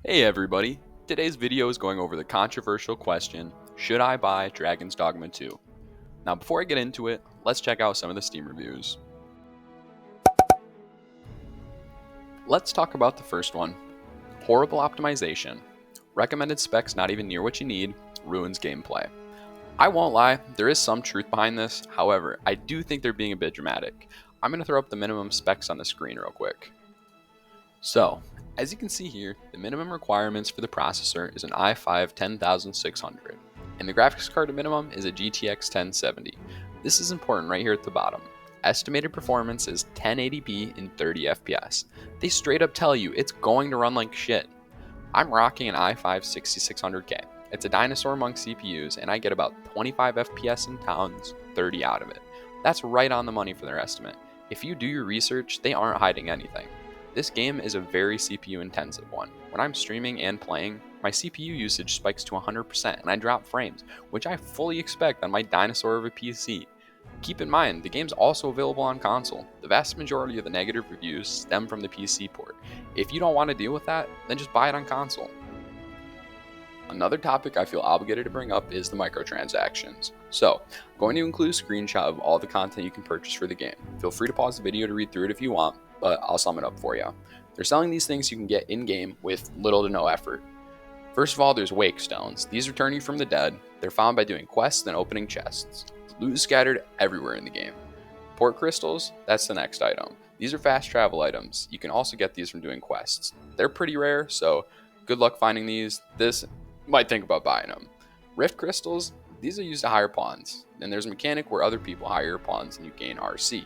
Hey everybody! Today's video is going over the controversial question, should I buy Dragon's Dogma 2? Now before I get into it, let's check out some of the Steam reviews. Let's talk about the first one. Horrible optimization. Recommended specs not even near what you need, ruins gameplay. I won't lie, there is some truth behind this, however, I do think they're being a bit dramatic. I'm going to throw up the minimum specs on the screen real quick. So, as you can see here, the minimum requirements for the processor is an i5 10600, and the graphics card minimum is a GTX 1070. This is important right here at the bottom. Estimated performance is 1080p in 30 FPS. They straight up tell you it's going to run like shit. I'm rocking an i5 6600K. It's a dinosaur among CPUs, and I get about 25 FPS in towns, 30 out of it. That's right on the money for their estimate. If you do your research, they aren't hiding anything. This game is a very CPU intensive one. When I'm streaming and playing, my CPU usage spikes to 100% and I drop frames, which I fully expect on my dinosaur of a PC. Keep in mind, the game's also available on console. The vast majority of the negative reviews stem from the PC port. If you don't want to deal with that, then just buy it on console. Another topic I feel obligated to bring up is the microtransactions. So, I'm going to include a screenshot of all the content you can purchase for the game. Feel free to pause the video to read through it if you want, but I'll sum it up for you. They're selling these things you can get in-game with little to no effort. First of all, there's wake stones. These return you from the dead. They're found by doing quests and opening chests. Loot is scattered everywhere in the game. Port crystals, that's the next item. These are fast travel items. You can also get these from doing quests. They're pretty rare, so good luck finding these. This might think about buying them. Rift crystals, these are used to hire pawns. And there's a mechanic where other people hire your pawns and you gain RC.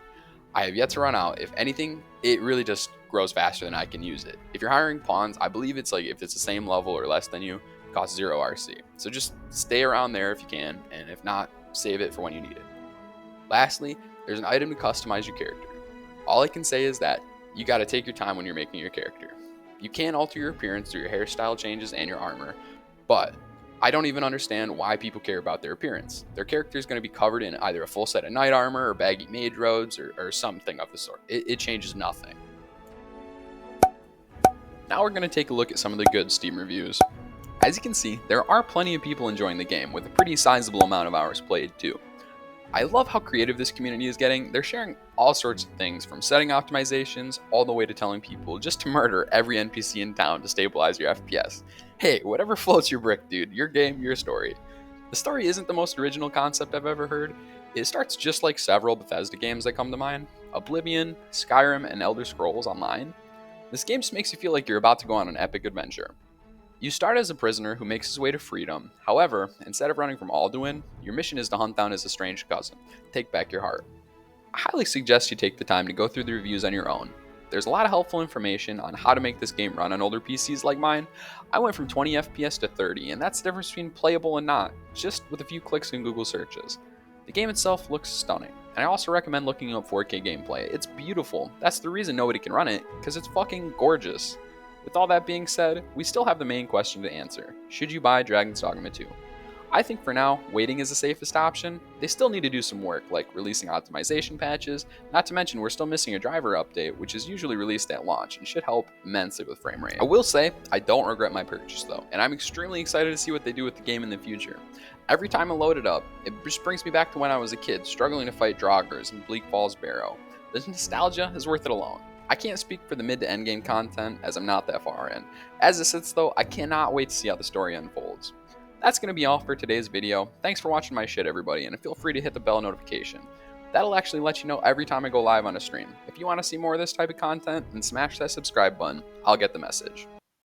I have yet to run out. If anything, it really just grows faster than I can use it. If you're hiring pawns, I believe it's like if it's the same level or less than you, it costs 0 RC. So just stay around there if you can, and if not, save it for when you need it. Lastly, there's an item to customize your character. All I can say is that you gotta take your time when you're making your character. You can alter your appearance through your hairstyle changes and your armor, but I don't even understand why people care about their appearance. Their character is going to be covered in either a full set of knight armor or baggy mage robes or something of the sort. It changes nothing. Now we're going to take a look at some of the good Steam reviews. As you can see, there are plenty of people enjoying the game with a pretty sizable amount of hours played too. I love how creative this community is getting. They're sharing all sorts of things from setting optimizations all the way to telling people just to murder every NPC in town to stabilize your FPS. Hey, whatever floats your brick, dude. Your game, your story. The story isn't the most original concept I've ever heard. It starts just like several Bethesda games that come to mind. Oblivion, Skyrim, and Elder Scrolls Online. This game just makes you feel like you're about to go on an epic adventure. You start as a prisoner who makes his way to freedom. However, instead of running from Alduin, your mission is to hunt down his estranged cousin. Take back your heart. I highly suggest you take the time to go through the reviews on your own. There's a lot of helpful information on how to make this game run on older PCs like mine. I went from 20 FPS to 30, and that's the difference between playable and not, just with a few clicks in Google searches. The game itself looks stunning, and I also recommend looking up 4K gameplay. It's beautiful. That's the reason nobody can run it, because it's fucking gorgeous. With all that being said, we still have the main question to answer. Should you buy Dragon's Dogma 2? I think for now, waiting is the safest option. They still need to do some work, like releasing optimization patches, not to mention we're still missing a driver update, which is usually released at launch and should help immensely with frame rate. I will say, I don't regret my purchase though, and I'm extremely excited to see what they do with the game in the future. Every time I load it up, it just brings me back to when I was a kid, struggling to fight Draugrs in Bleak Falls Barrow. The nostalgia is worth it alone. I can't speak for the mid to end game content as I'm not that far in. As it sits though, I cannot wait to see how the story unfolds. That's going to be all for today's video. Thanks for watching my shit everybody, and feel free to hit the bell notification. That'll actually let you know every time I go live on a stream. If you want to see more of this type of content, then smash that subscribe button. I'll get the message.